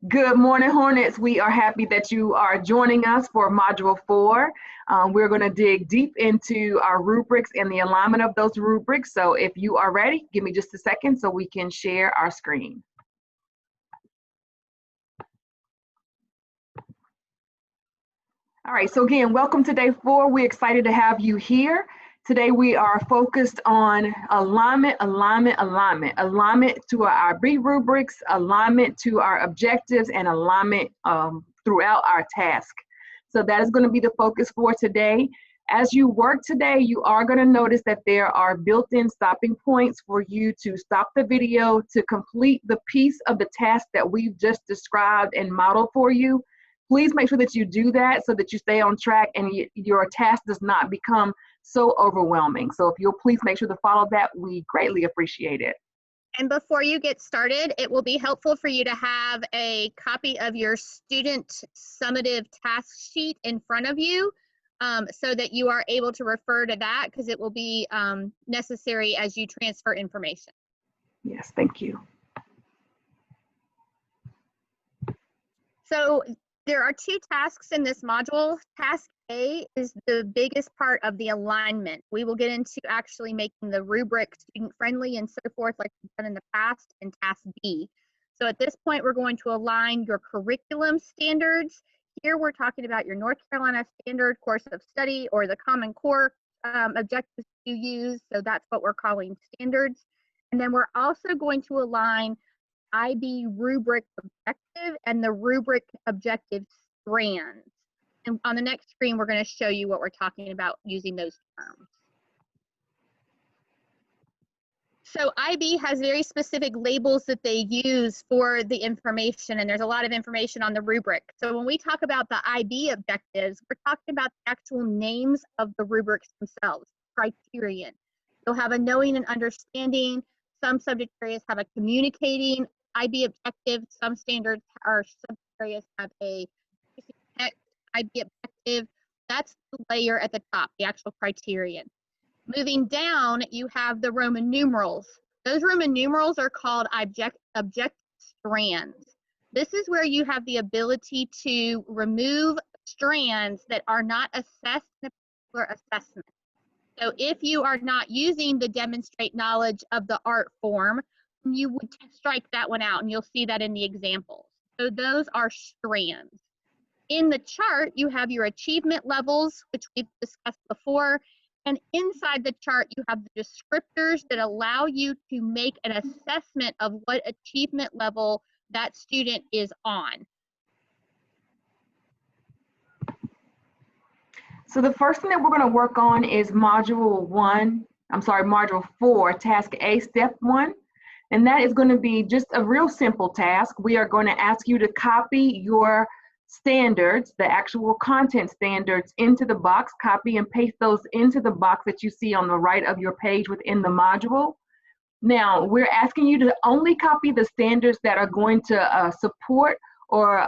Good morning, Hornets. We are happy that you are joining us for Module 4. We're going to dig deep into our rubrics and the alignment of those rubrics. So if you are ready, give me just a second so we can share our screen. All right, so again, welcome to day 4. We're excited to have you here. Today we are focused on alignment to our IB rubrics, alignment to our objectives, and alignment throughout our task. So that is going to be the focus for today. As you work today, you are going to notice that there are built-in stopping points for you to stop the video to complete the piece of the task that we've just described and modeled for you. Please make sure that you do that so that you stay on track and your task does not become so overwhelming. So if you'll please make sure to follow that, we greatly appreciate it. And before you get started, it will be helpful for you to have a copy of your student summative task sheet in front of you so that you are able to refer to that because it will be necessary as you transfer information. Yes, thank you. So there are 2 tasks in this module. Task A is the biggest part of the alignment. We will get into actually making the rubric student-friendly and so forth like we've done in the past in Task B. So at this point, we're going to align your curriculum standards. Here we're talking about your North Carolina Standard Course of Study or the Common Core objectives you use. So that's what we're calling standards. And then we're also going to align IB rubric objective and the rubric objective strands. And on the next screen, we're going to show you what we're talking about using those terms. So IB has very specific labels that they use for the information, and there's a lot of information on the rubric. So when we talk about the IB objectives, we're talking about the actual names of the rubrics themselves, criterion. You'll have a knowing and understanding. Some subject areas have a communicating IB objective. Some standards or subject areas have a text IB objective. That's the layer at the top, the actual criterion. Moving down, you have the Roman numerals. Those Roman numerals are called objective strands. This is where you have the ability to remove strands that are not assessed in a particular assessment. So if you are not using the demonstrate knowledge of the art form, you would strike that one out, and you'll see that in the examples. So those are strands. In the chart, you have your achievement levels, which we've discussed before, and inside the chart, you have the descriptors that allow you to make an assessment of what achievement level that student is on. So the first thing that we're going to work on is Module 4, Task A, Step 1. And that is going to be just a real simple task. We are going to ask you to copy your standards, the actual content standards, into the box, copy and paste those into the box that you see on the right of your page within the module. Now, we're asking you to only copy the standards that are going to support or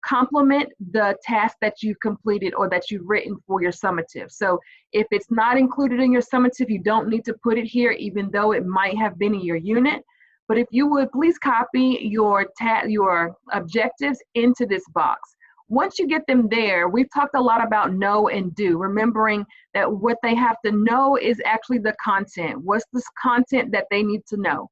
complement the task that you've completed or that you've written for your summative. So if it's not included in your summative, you don't need to put it here, even though it might have been in your unit. But if you would, please copy your objectives into this box. Once you get them there, we've talked a lot about know and do, remembering that what they have to know is actually the content. What's this content that they need to know?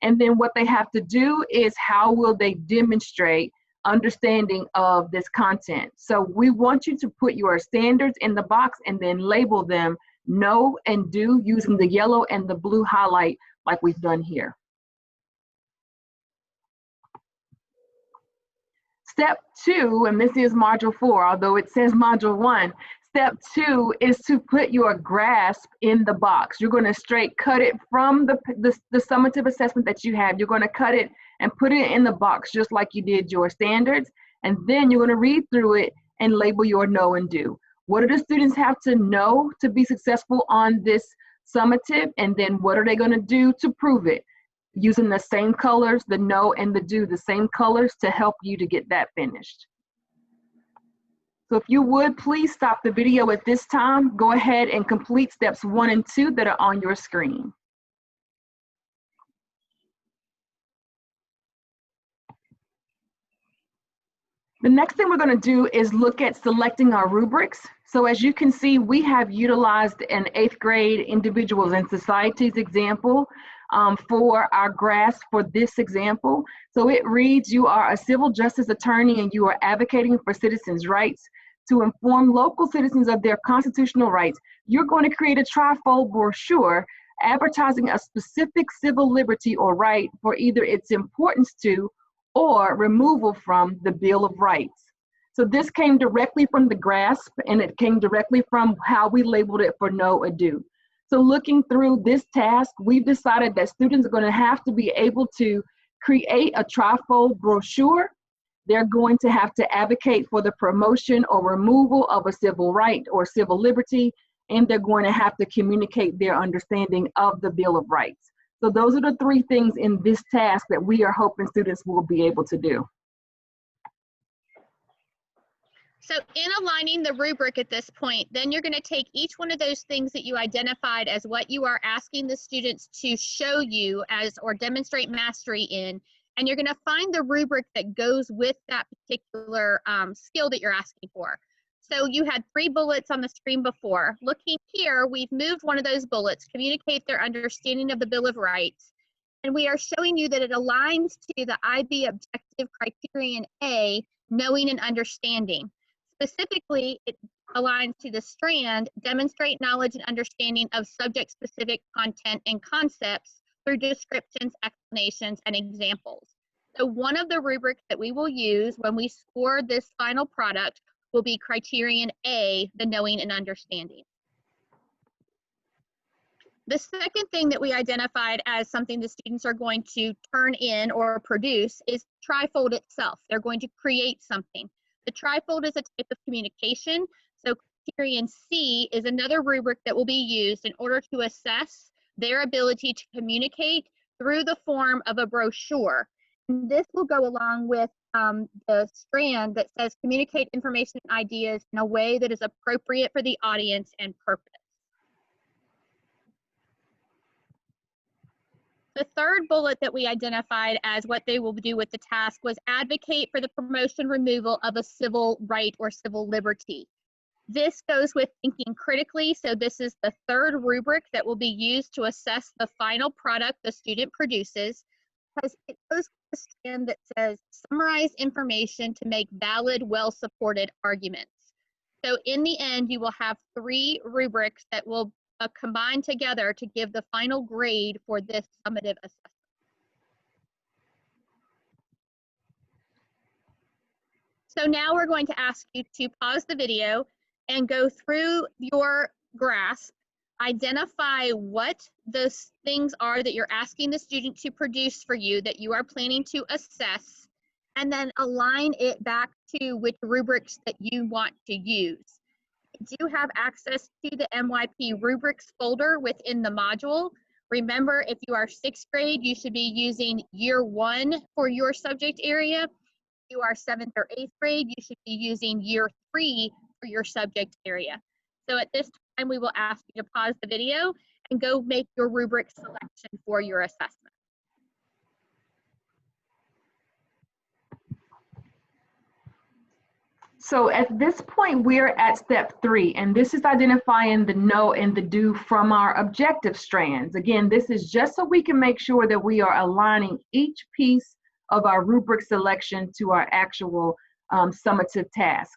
And then what they have to do is how will they demonstrate understanding of this content. So we want you to put your standards in the box and then label them know and do using the yellow and the blue highlight like we've done here. Step 2, and this is Module 4, although it says Module 1, Step 2 is to put your grasp in the box. You're going to straight cut it from the summative assessment that you have. You're going to cut it and put it in the box just like you did your standards. And then you're going to read through it and label your know and do. What do the students have to know to be successful on this summative? And then what are they going to do to prove it? Using the same colors, the know and the do, the same colors to help you to get that finished. So if you would, please stop the video at this time. Go ahead and complete steps 1 and 2 that are on your screen. The next thing we're going to do is look at selecting our rubrics. So as you can see, we have utilized an 8th grade individuals and societies example for our grasp for this example. So it reads, you are a civil justice attorney and you are advocating for citizens' rights to inform local citizens of their constitutional rights. You're going to create a trifold brochure advertising a specific civil liberty or right for either its importance to or removal from the Bill of Rights. So this came directly from the grasp, and it came directly from how we labeled it for no ado. So looking through this task, we've decided that students are going to have to be able to create a trifold brochure. They're going to have to advocate for the promotion or removal of a civil right or civil liberty, and they're going to have to communicate their understanding of the Bill of Rights. So those are the 3 things in this task that we are hoping students will be able to do. So in aligning the rubric at this point, then you're going to take each one of those things that you identified as what you are asking the students to show you as or demonstrate mastery in, and you're going to find the rubric that goes with that particular skill that you're asking for. So you had 3 bullets on the screen before. Looking here, we've moved one of those bullets, communicate their understanding of the Bill of Rights, and we are showing you that it aligns to the IB objective criterion A, knowing and understanding. Specifically, it aligns to the strand, demonstrate knowledge and understanding of subject-specific content and concepts through descriptions, explanations, and examples. So one of the rubrics that we will use when we score this final product will be criterion A, the knowing and understanding. The second thing that we identified as something the students are going to turn in or produce is trifold itself. They're going to create something. The trifold is a type of communication. So criterion C is another rubric that will be used in order to assess their ability to communicate through the form of a brochure. And this will go along with the strand that says communicate information and ideas in a way that is appropriate for the audience and purpose. The third bullet that we identified as what they will do with the task was advocate for the promotion removal of a civil right or civil liberty. This goes with thinking critically, so this is the third rubric that will be used to assess the final product the student produces, because it goes with the strand that says summarize information to make valid, well-supported arguments. So in the end, you will have 3 rubrics that will combine together to give the final grade for this summative assessment. So now we're going to ask you to pause the video and go through your grasp, identify what the things are that you're asking the student to produce for you that you are planning to assess, and then align it back to which rubrics that you want to use. You do have access to the MYP rubrics folder within the module. Remember, if you are 6th grade, you should be using year 1 for your subject area. If you are 7th or 8th grade, you should be using year 3 for your subject area. So at this time, we will ask you to pause the video and go make your rubric selection for your assessment. So at this point, we're at step 3, and this is identifying the know and the do from our objective strands. Again, this is just so we can make sure that we are aligning each piece of our rubric selection to our actual summative task.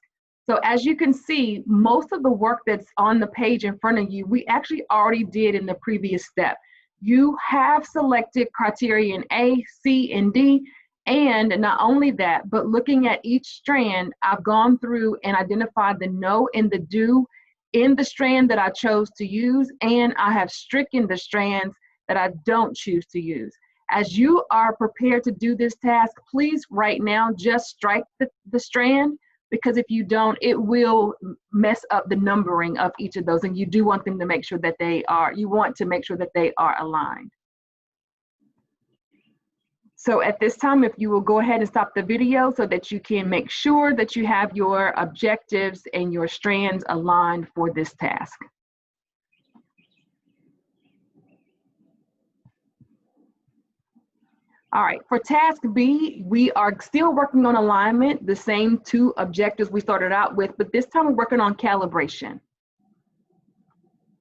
So as you can see, most of the work that's on the page in front of you, we actually already did in the previous step. You have selected criterion A, C, and D. And not only that, but looking at each strand, I've gone through and identified the no and the do in the strand that I chose to use, and I have stricken the strands that I don't choose to use. As you are prepared to do this task, please right now just strike the strand, because if you don't, it will mess up the numbering of each of those, and you do want them to make sure that they are, you want to make sure that they are aligned. So at this time, if you will go ahead and stop the video so that you can make sure that you have your objectives and your strands aligned for this task. All right, for task B, we are still working on alignment, the same 2 objectives we started out with, but this time we're working on calibration.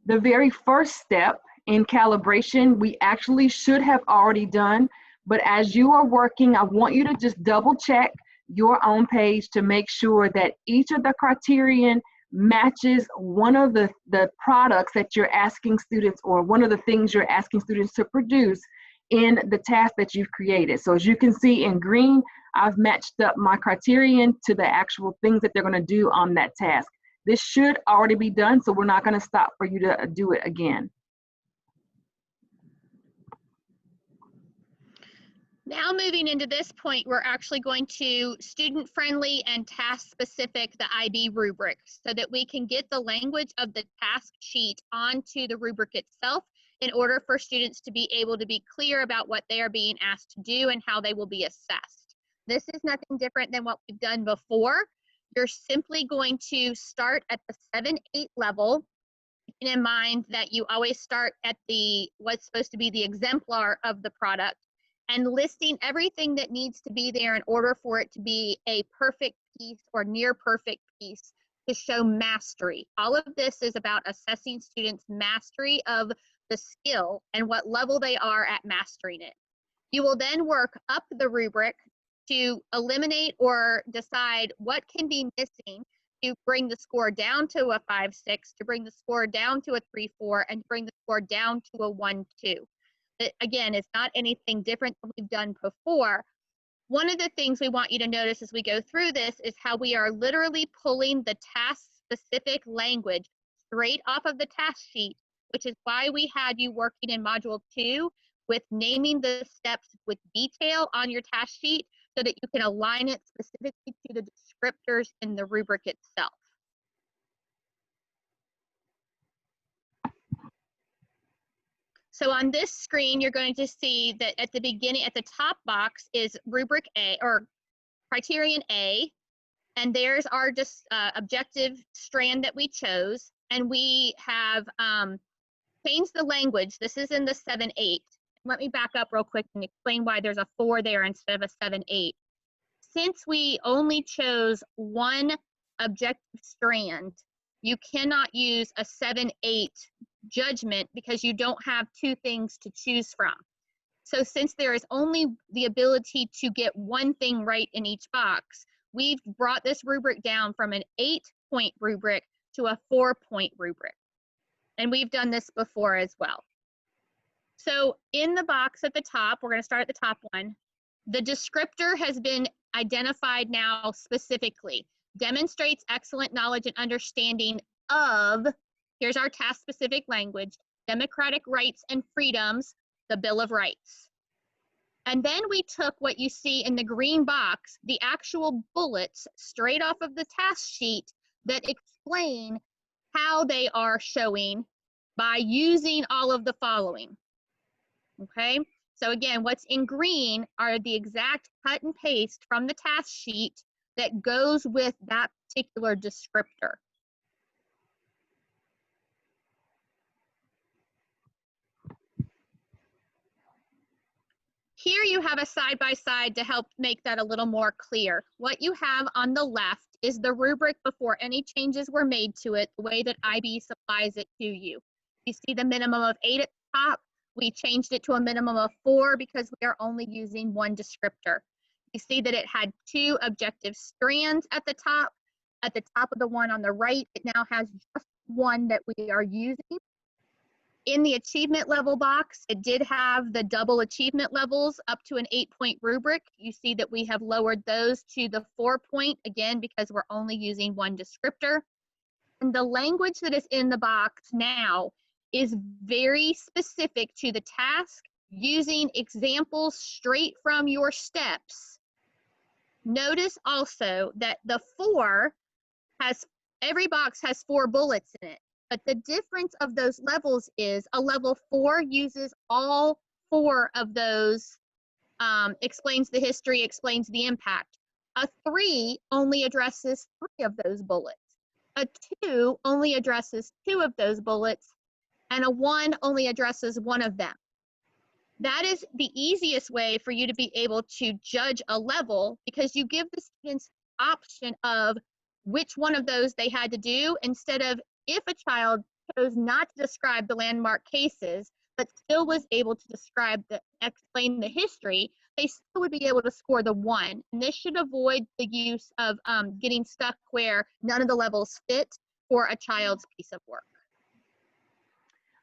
The very first step in calibration, we actually should have already done, but as you are working, I want you to just double check your own page to make sure that each of the criterion matches one of the products that you're asking students, or one of the things you're asking students to produce in the task that you've created. So as you can see in green, I've matched up my criterion to the actual things that they're going to do on that task. This should already be done, so we're not going to stop for you to do it again. Now moving into this point, we're actually going to student-friendly and task-specific the IB rubric so that we can get the language of the task sheet onto the rubric itself in order for students to be able to be clear about what they are being asked to do and how they will be assessed. This is nothing different than what we've done before. You're simply going to start at the 7-8 level, keeping in mind that you always start at the what's supposed to be the exemplar of the product, and listing everything that needs to be there in order for it to be a perfect piece or near perfect piece to show mastery. All of this is about assessing students' mastery of the skill and what level they are at mastering it. You will then work up the rubric to eliminate or decide what can be missing to bring the score down to a 5-6, to bring the score down to a 3-4, and to bring the score down to a 1-2. Again, it's not anything different than we've done before. One of the things we want you to notice as we go through this is how we are literally pulling the task-specific language straight off of the task sheet, which is why we had you working in Module 2 with naming the steps with detail on your task sheet so that you can align it specifically to the descriptors in the rubric itself. So on this screen, you're going to see that at the beginning, at the top box is rubric A or criterion A, and there's our objective strand that we chose, and we have changed the language. This is in the 7-8. Let me back up real quick and explain why there's a 4 there instead of a 7-8. Since we only chose one objective strand, you cannot use a 7-8 judgment because you don't have 2 things to choose from. So since there is only the ability to get one thing right in each box, we've brought this rubric down from an 8-point rubric to a 4-point rubric. And we've done this before as well. So in the box at the top, we're going to start at the top one. The descriptor has been identified now specifically. Demonstrates excellent knowledge and understanding of, here's our task-specific language, democratic rights and freedoms, the Bill of Rights. And then we took what you see in the green box, the actual bullets straight off of the task sheet that explain how they are showing by using all of the following. Okay, so again, what's in green are the exact cut and paste from the task sheet that goes with that particular descriptor. Here you have a side-by-side to help make that a little more clear. What you have on the left is the rubric before any changes were made to it, the way that IB supplies it to you. You see the minimum of 8 at the top. We changed it to a minimum of 4 because we are only using one descriptor. You see that it had 2 objective strands at the top. At the top of the one on the right, it now has just one that we are using. In the achievement level box, it did have the double achievement levels up to an 8-point rubric. You see that we have lowered those to the 4-point, again, because we're only using one descriptor. And the language that is in the box now is very specific to the task, using examples straight from your steps. Notice also that the 4 has, every box has 4 bullets in it. But the difference of those levels is a level 4 uses all 4 of those, explains the history, explains the impact. A 3 only addresses 3 of those bullets. A 2 only addresses 2 of those bullets. And a 1 only addresses 1 of them. That is the easiest way for you to be able to judge a level, because you give the students option of which one of those they had to do, instead of if a child chose not to describe the landmark cases, but still was able to explain the history, they still would be able to score the 1. And this should avoid the use of getting stuck where none of the levels fit for a child's piece of work.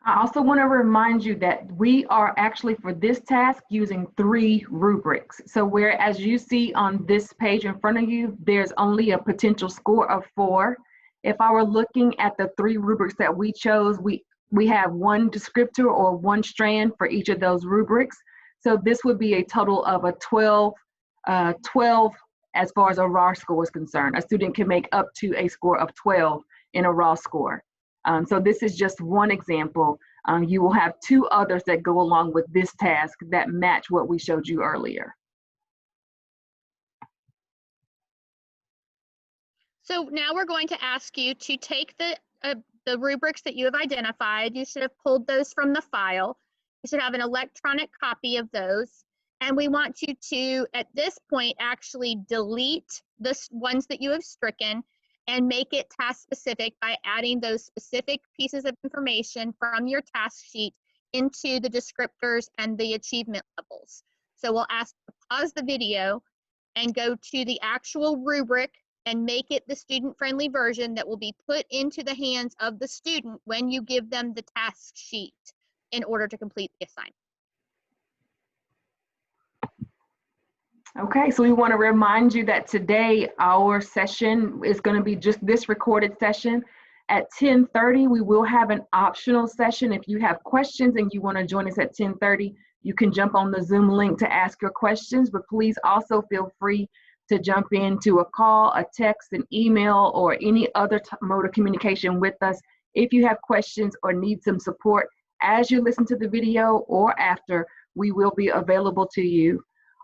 I also want to remind you that we are actually, for this task, using 3 rubrics. So whereas you see on this page in front of you, there's only a potential score of 4. If I were looking at the 3 rubrics that we chose, we have 1 descriptor or 1 strand for each of those rubrics. So this would be a total of a 12 as far as a raw score is concerned. A student can make up to a score of 12 in a raw score. So this is just one example. You will have 2 others that go along with this task that match what we showed you earlier. So now we're going to ask you to take the rubrics that you have identified. You should have pulled those from the file. You should have an electronic copy of those. And we want you to, at this point, actually delete the ones that you have stricken and make it task specific by adding those specific pieces of information from your task sheet into the descriptors and the achievement levels. So we'll ask you to pause the video and go to the actual rubric and make it the student-friendly version that will be put into the hands of the student when you give them the task sheet in order to complete the assignment. Okay, so we want to remind you that today our session is going to be just this recorded session. At 10:30, we will have an optional session. If you have questions and you want to join us at 10:30, you can jump on the Zoom link to ask your questions, but please also feel free to jump into a call, a text, an email, or any other mode of communication with us if you have questions or need some support as you listen to the video or after. We will be available to you.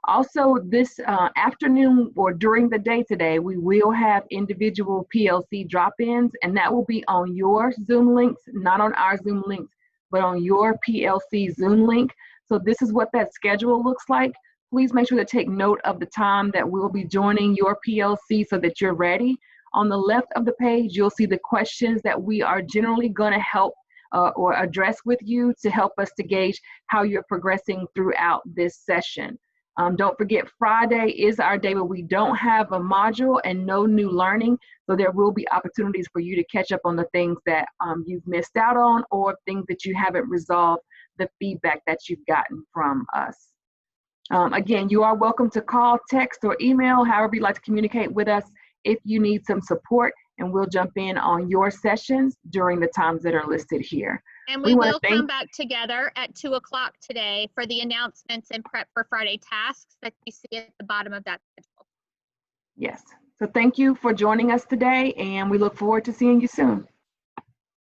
Also, this afternoon or during the day today, we will have individual PLC drop-ins, and that will be on your Zoom links, not on our Zoom links, but on your PLC Zoom link. So this is what that schedule looks like. Please make sure to take note of the time that we'll be joining your PLC so that you're ready. On the left of the page, you'll see the questions that we are generally going to help or address with you to help us to gauge how you're progressing throughout this session. Don't forget, Friday is our day where we don't have a module and no new learning, so there will be opportunities for you to catch up on the things that you've missed out on or things that you haven't resolved, the feedback that you've gotten from us. Again, you are welcome to call, text, or email, however you'd like to communicate with us if you need some support, and we'll jump in on your sessions during the times that are listed here. And we will come back together at 2 o'clock today for the announcements and prep for Friday tasks that you see at the bottom of that schedule. Yes. So thank you for joining us today, and we look forward to seeing you soon.